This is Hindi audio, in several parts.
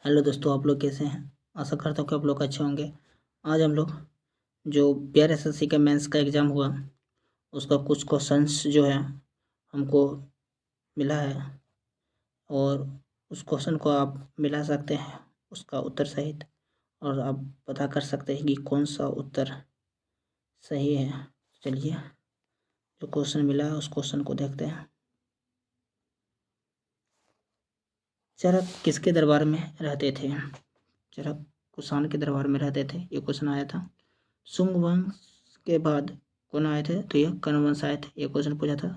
हेलो दोस्तों, आप लोग कैसे हैं। आशा करता हूँ कि आप लोग अच्छे होंगे। आज हम लोग जो BRSSC का मेंस का एग्ज़ाम हुआ उसका कुछ क्वेश्चंस जो है हमको मिला है और उस क्वेश्चन को आप मिला सकते हैं उसका उत्तर सहित, और आप पता कर सकते हैं कि कौन सा उत्तर सही है। चलिए, जो क्वेश्चन मिला है उस क्वेश्चन को देखते हैं। चरक किसके दरबार में रहते थे। चरक कुषाण के दरबार में रहते थे, ये क्वेश्चन आया था। शुंग वंश के बाद कौन आए थे, तो ये कर्ण वंश आए थे, ये क्वेश्चन पूछा था।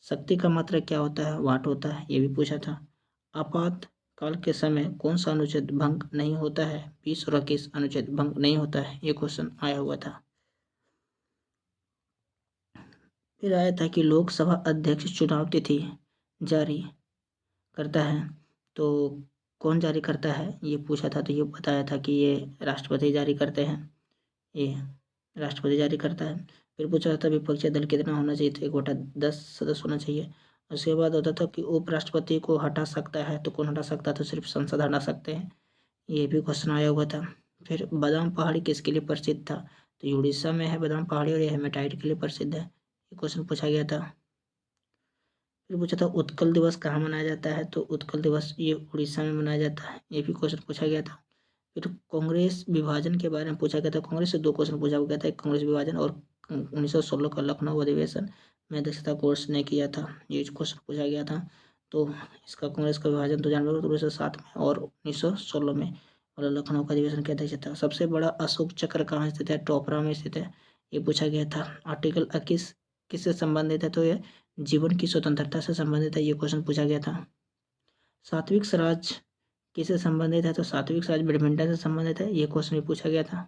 शक्ति का मात्रक क्या होता है, वाट होता है, ये भी पूछा था। आपातकाल के समय कौन सा अनुच्छेद भंग नहीं होता है, 20 और 21 अनुच्छेद भंग नहीं होता है, ये क्वेश्चन आया हुआ था। फिर आया था कि लोकसभा अध्यक्ष चुनाव तिथि जारी करता है, तो कौन जारी करता है, ये पूछा था। तो ये बताया था कि ये राष्ट्रपति जारी करते हैं, ये राष्ट्रपति जारी करता है। फिर पूछा था विपक्षी दल कितना होना चाहिए, तो 1/10 सदस्य होना चाहिए। उसके बाद होता था कि उपराष्ट्रपति को हटा सकता है, तो कौन हटा सकता है, तो सिर्फ संसद हटा सकते हैं, ये भी क्वेश्चन आया हुआ था। फिर बादाम पहाड़ी किसके लिए प्रसिद्ध था, तो ये उड़ीसा में है बादाम पहाड़ी और ये हेमेटाइट के लिए प्रसिद्ध है, ये क्वेश्चन पूछा गया था। फिर पूछा था उत्कल दिवस कहाँ मनाया जाता है, तो उत्कल दिवस ये उड़ीसा में मनाया जाता है, ये भी क्वेश्चन पूछा गया था। फिर कांग्रेस विभाजन के बारे में पूछा गया था। कांग्रेस से 2 क्वेश्चन पूछा गया था, एक कांग्रेस विभाजन और 1916 का लखनऊ अधिवेशन में अध्यक्षता कोर्स ने किया था, ये क्वेश्चन पूछा गया था। तो इसका कांग्रेस का विभाजन तो जानवर 1907 में और 1916 में, और लखनऊ का अधिवेशन की अध्यक्षता। सबसे बड़ा अशोक चक्र कहाँ स्थित है, टोपरा में स्थित है, ये पूछा गया था। आर्टिकल 21 किससे संबंधित है, तो ये जीवन की स्वतंत्रता से संबंधित है, ये क्वेश्चन पूछा गया था। सात्विक स्वराज किससे संबंधित है, तो सात्विक स्वराज बैडमिंटन से संबंधित है, ये क्वेश्चन भी पूछा गया था।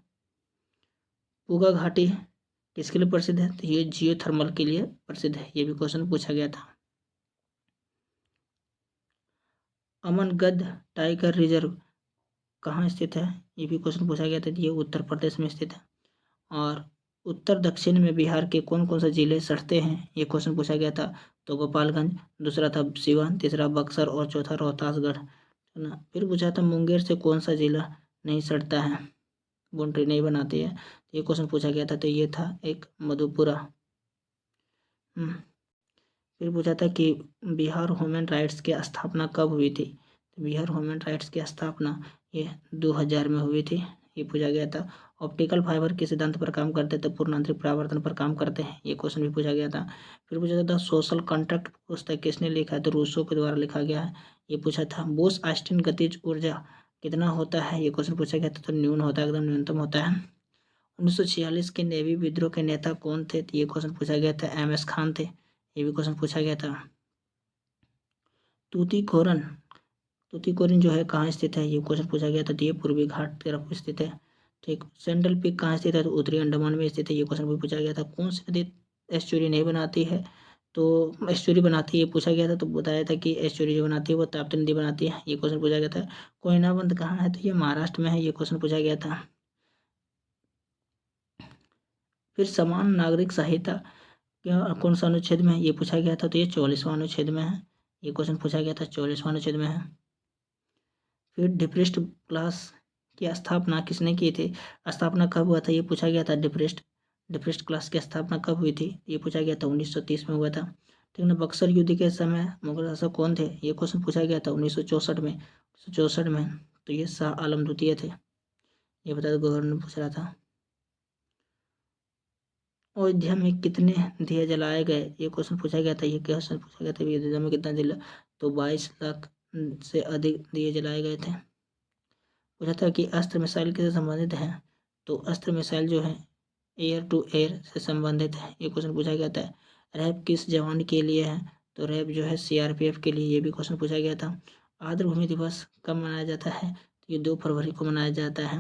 पूगा घाटी किसके लिए प्रसिद्ध है, तो ये जियोथर्मल के लिए प्रसिद्ध है, ये भी क्वेश्चन पूछा गया था। अमनगढ़ टाइगर रिजर्व कहाँ स्थित है, ये भी क्वेश्चन पूछा गया था, ये उत्तर प्रदेश में स्थित है। और उत्तर दक्षिण में बिहार के कौन कौन से जिले सटते हैं, ये क्वेश्चन पूछा गया था। तो गोपालगंज, दूसरा था सिवान, तीसरा बक्सर और चौथा रोहतासगढ़, है ना। फिर पूछा था मुंगेर से कौन सा जिला नहीं सटता है, बाउंड्री नहीं बनाती है, तो ये क्वेश्चन पूछा गया था। तो ये था एक मधुपुरा। फिर पूछा था कि बिहार ह्यूमन राइट्स की स्थापना कब हुई थी, तो बिहार ह्यूमन राइट्स की स्थापना ये 2000 में हुई थी, ये पूछा गया था। ऑप्टिकल फाइबर किस सिद्धांत पर काम करते हैं, तो पूर्णांतरिक परावर्तन पर काम करते हैं, ये क्वेश्चन भी पूछा गया था। फिर पूछा था सोशल कॉन्ट्रैक्ट पुस्तक किसने लिखा है, तो रूसो के द्वारा लिखा गया है, ये पूछा था। बोस आस्टिन गतिज ऊर्जा कितना होता है, ये क्वेश्चन पूछा गया था। तो न्यून होता है, एकदम न्यूनतम होता है। 1946 के नेवी विद्रोह के नेता कौन थे, तो ये क्वेश्चन पूछा गया था। MS खान थे, ये भी क्वेश्चन पूछा गया था। तूतीकोरन तूतीकोरिन जो है कहाँ स्थित है, ये क्वेश्चन पूछा गया था। तो ये पूर्वी घाट की तरफ स्थित है, ठीक। सेंट्रल पीक कहाँ स्थित है, तो उत्तरी अंडमान में स्थित है, ये क्वेश्चन भी पूछा गया था। कौन सी नदी एस्चुरी नहीं बनाती है, तो एस्चुरी बनाती है, ये पूछा गया था। तो बताया था कि एस्चुरी जो बनाती है वो ताप्ती नदी बनाती है, ये क्वेश्चन पूछा गया था। कोयनाबंद कहाँ है, तो ये महाराष्ट्र में है, ये क्वेश्चन पूछा गया था। फिर समान नागरिक संहिता क्या कौन सा अनुच्छेद में है, ये पूछा गया था। तो ये 44वां अनुच्छेद में है, ये क्वेश्चन पूछा गया था, 44वां अनुच्छेद में है। फिर डिप्रेस्ड क्लास की स्थापना किसने की थी, स्थापना कब हुआ था, ये पूछा गया था। डिप्रेस्ड क्लास की स्थापना कब हुई थी, ये पूछा गया था, 1930 में हुआ था, ठीक ना। बक्सर युद्ध के समय मुगल शासक कौन थे, ये क्वेश्चन पूछा गया था 1964 में, तो ये शाह आलम द्वितीय थे, ये बता दो, गवर्नर पूछ रहा था। अयोध्या में कितने दिए जलाए गए, ये क्वेश्चन पूछा गया था। ये क्वेश्चन पूछा गया था अयोध्या में कितना जला, तो 22 लाख से अधिक दिए जलाए गए थे। पूछा था कि अस्त्र मिसाइल किससे संबंधित है, तो अस्त्र मिसाइल जो है एयर टू एयर से संबंधित है, ये क्वेश्चन पूछा गया था। रैप किस जवान के लिए है, तो रैप जो है CRPF के लिए, ये भी क्वेश्चन पूछा गया था। आर्द्र भूमि दिवस कब मनाया जाता है, तो ये 2 फरवरी को मनाया जाता है।